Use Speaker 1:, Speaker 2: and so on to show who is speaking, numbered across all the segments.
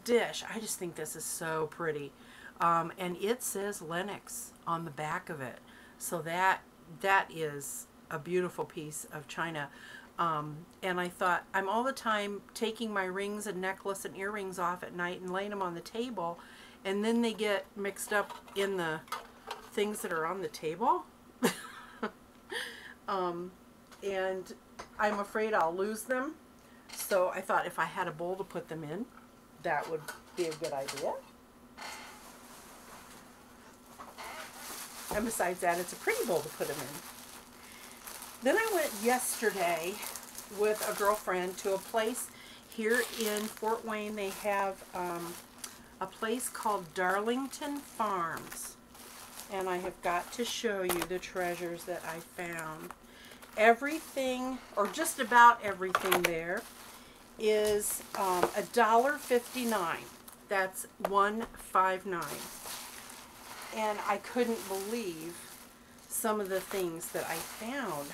Speaker 1: dish. I just think this is so pretty. And it says Lenox on the back of it. So that is a beautiful piece of china. And I thought, I'm all the time taking my rings and necklace and earrings off at night and laying them on the table, and then they get mixed up in the things that are on the table. And I'm afraid I'll lose them. So I thought if I had a bowl to put them in, that would be a good idea. And besides that, it's a pretty bowl to put them in. Then I went yesterday with a girlfriend to a place here in Fort Wayne. They have a place called Darlington Farms. And I have got to show you the treasures that I found. Everything, or just about everything there, is $1.59. That's $1.59. And I couldn't believe some of the things that I found.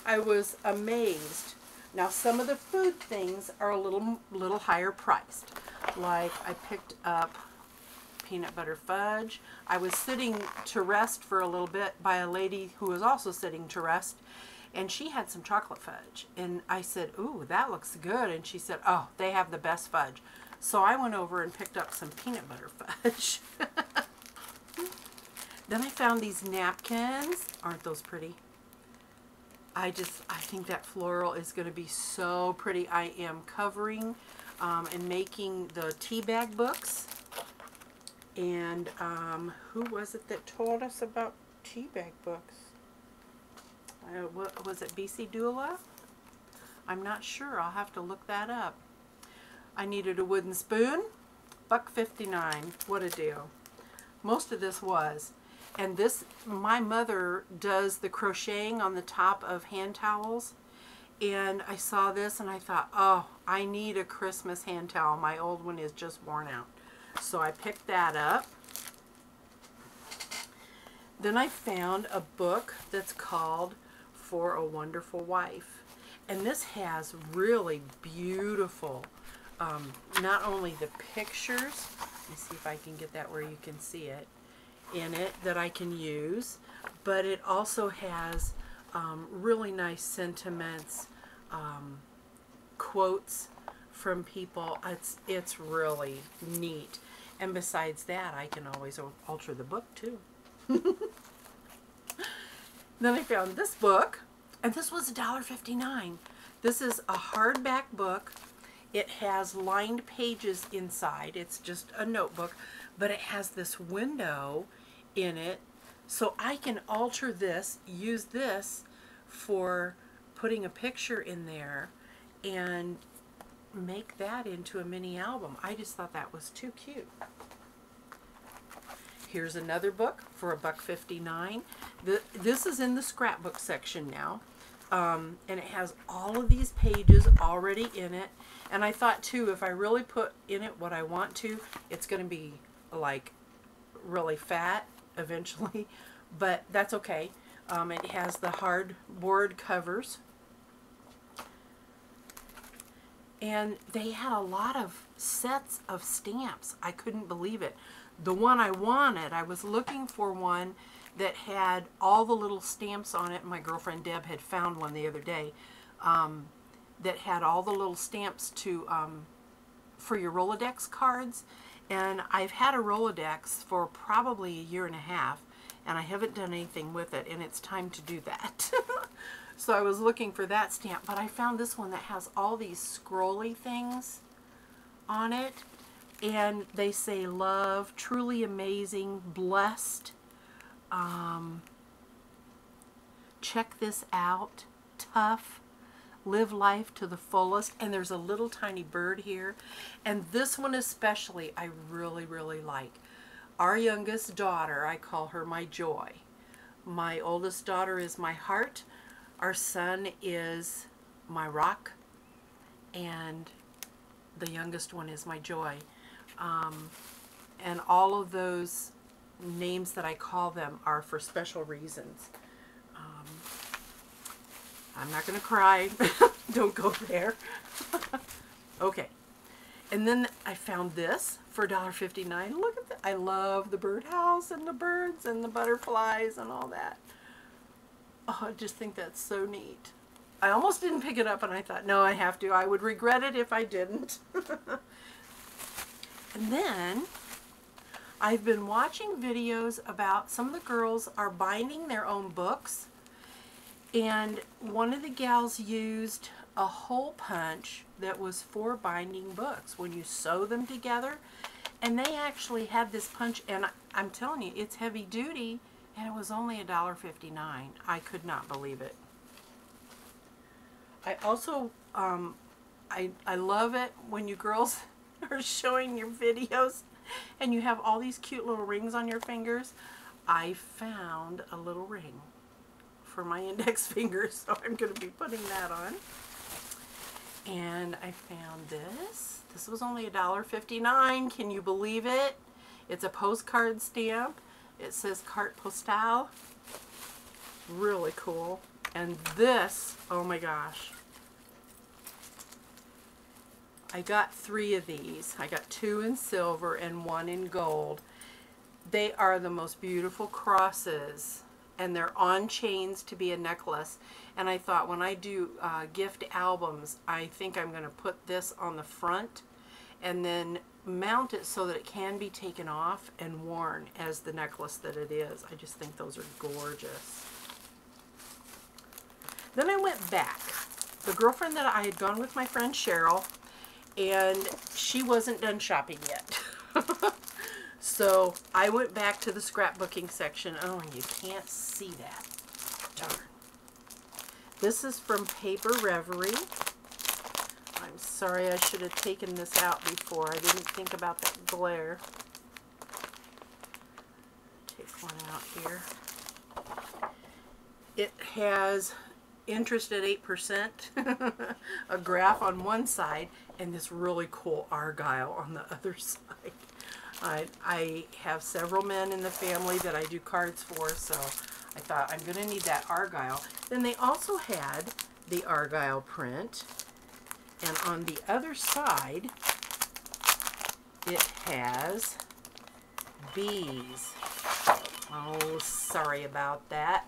Speaker 1: I was amazed. Now some of the food things are a little higher priced. Like I picked up peanut butter fudge. I was sitting to rest for a little bit by a lady who was also sitting to rest, and she had some chocolate fudge. And I said, ooh, that looks good. And she said, oh, they have the best fudge. So I went over and picked up some peanut butter fudge. Then I found these napkins. Aren't those pretty? I think that floral is going to be so pretty. I am covering and making the tea bag books. And who was it that told us about tea bag books? What was it, BC Doula? I'm not sure. I'll have to look that up. I needed a wooden spoon. $1.59. What a deal. Most of this was. And this, my mother does the crocheting on the top of hand towels. And I saw this and I thought, oh, I need a Christmas hand towel. My old one is just worn out. So I picked that up. Then I found a book that's called For a Wonderful Wife. And this has really beautiful, not only the pictures, let me see if I can get that where you can see it, in it that I can use, but it also has really nice sentiments, quotes from people. It's really neat. And besides that, I can always alter the book too. Then I found this book, and this was $1.59. This is a hardback book. It has lined pages inside. It's just a notebook, but it has this window in it, so I can alter this, use this for putting a picture in there and make that into a mini album. I just thought that was too cute. Here's another book for $1.59. This is in the scrapbook section now, and it has all of these pages already in it. And I thought too, if I really put in it what I want to, it's going to be like really fat eventually, but that's okay. It has the hardboard covers, and they had a lot of sets of stamps. I couldn't believe it. The one I wanted, I was looking for one that had all the little stamps on it. My girlfriend Deb had found one the other day that had all the little stamps to for your Rolodex cards. And I've had a Rolodex for probably a year and a half, and I haven't done anything with it, and it's time to do that. So I was looking for that stamp, but I found this one that has all these scrolly things on it, and they say love, truly amazing, blessed, check this out, tough, live life to the fullest, and there's a little tiny bird here. And this one especially I really, really like. Our youngest daughter, I call her my joy. My oldest daughter is my heart. Our son is my rock, and the youngest one is my joy. And all of those names that I call them are for special reasons. I'm not going to cry. Don't go there. Okay. And then I found this for $1.59. Look at that. I love the birdhouse and the birds and the butterflies and all that. Oh, I just think that's so neat. I almost didn't pick it up, and I thought, no, I have to. I would regret it if I didn't. And then I've been watching videos about some of the girls are binding their own books, and one of the gals used a hole punch that was for binding books when you sew them together, and they actually had this punch, and I'm telling you, it's heavy duty, and it was only $1.59. I could not believe it. I also I love it when you girls are showing your videos and you have all these cute little rings on your fingers. I found a little ring for my index finger, so I'm going to be putting that on. And I found this. This was only $1.59. Can you believe it? It's a postcard stamp. It says Carte Postale. Really cool. And this, oh my gosh. I got 3 of these. I got 2 in silver and 1 in gold. They are the most beautiful crosses, and they're on chains to be a necklace. And I thought, when I do gift albums, I think I'm going to put this on the front and then mount it so that it can be taken off and worn as the necklace that it is. I just think those are gorgeous. Then I went back. The girlfriend that I had gone with, my friend Cheryl, and she wasn't done shopping yet. So I went back to the scrapbooking section. Oh, and you can't see that. Darn. This is from Paper Reverie. I'm sorry, I should have taken this out before. I didn't think about that glare. Take one out here. It has interest at 8%, a graph on one side, and this really cool argyle on the other side. I have several men in the family that I do cards for, so I thought I'm going to need that argyle. Then they also had the argyle print, and on the other side it has bees. Oh, sorry about that.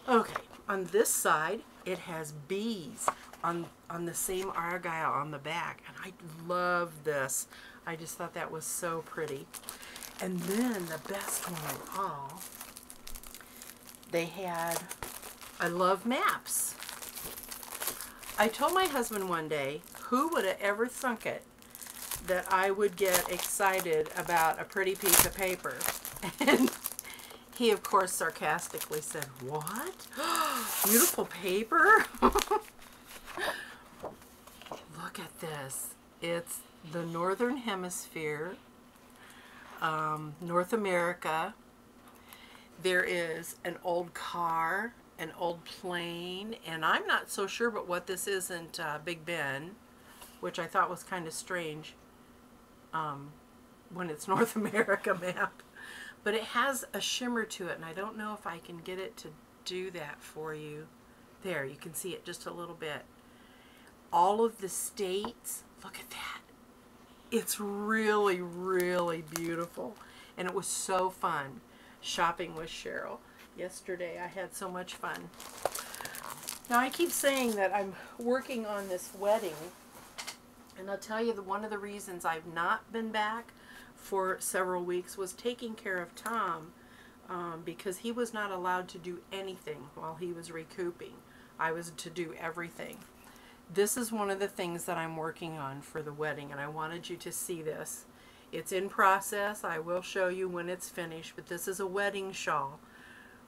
Speaker 1: Okay, on this side it has bees on the same argyle on the back, and I love this. I just thought that was so pretty. And then the best one of all, they had, I love maps. I told my husband one day, who would have ever thunk it that I would get excited about a pretty piece of paper? And he, of course, sarcastically said, "What? Beautiful paper?" Look at this. It's the Northern Hemisphere, North America. There is an old car, an old plane, and I'm not so sure but what this isn't Big Ben, which I thought was kind of strange when it's North America map. But it has a shimmer to it, and I don't know if I can get it to do that for you. There, you can see it just a little bit. All of the states, look at that. It's really, really beautiful. And it was so fun shopping with Cheryl yesterday. I had so much fun. Now, I keep saying that I'm working on this wedding, and I'll tell you that one of the reasons I've not been back for several weeks was taking care of Tom, because he was not allowed to do anything while he was recouping. I was to do everything. This is one of the things that I'm working on for the wedding, and I wanted you to see this. It's in process. I will show you when it's finished, but this is a wedding shawl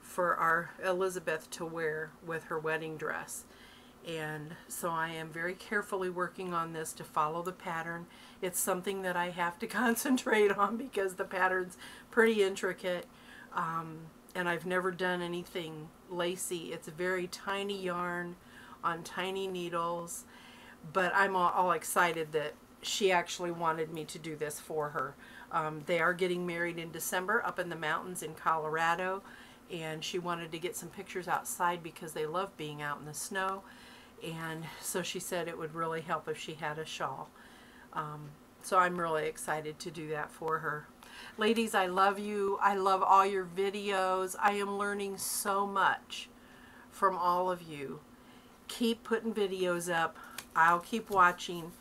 Speaker 1: for our Elizabeth to wear with her wedding dress. And so I am very carefully working on this to follow the pattern. It's something that I have to concentrate on because the pattern's pretty intricate, and I've never done anything lacy. It's a very tiny yarn on tiny needles, but I'm all excited that she actually wanted me to do this for her. They are getting married in December up in the mountains in Colorado, and she wanted to get some pictures outside because they love being out in the snow. and so she said it would really help if she had a shawl. So I'm really excited to do that for her. Ladies, I love you. I love all your videos. I am learning so much from all of you. Keep putting videos up. I'll keep watching,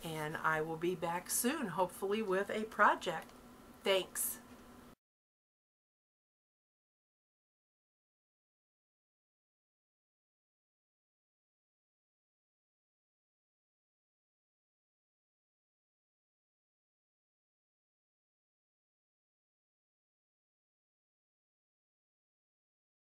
Speaker 1: and I will be back soon, hopefully with a project. Thanks.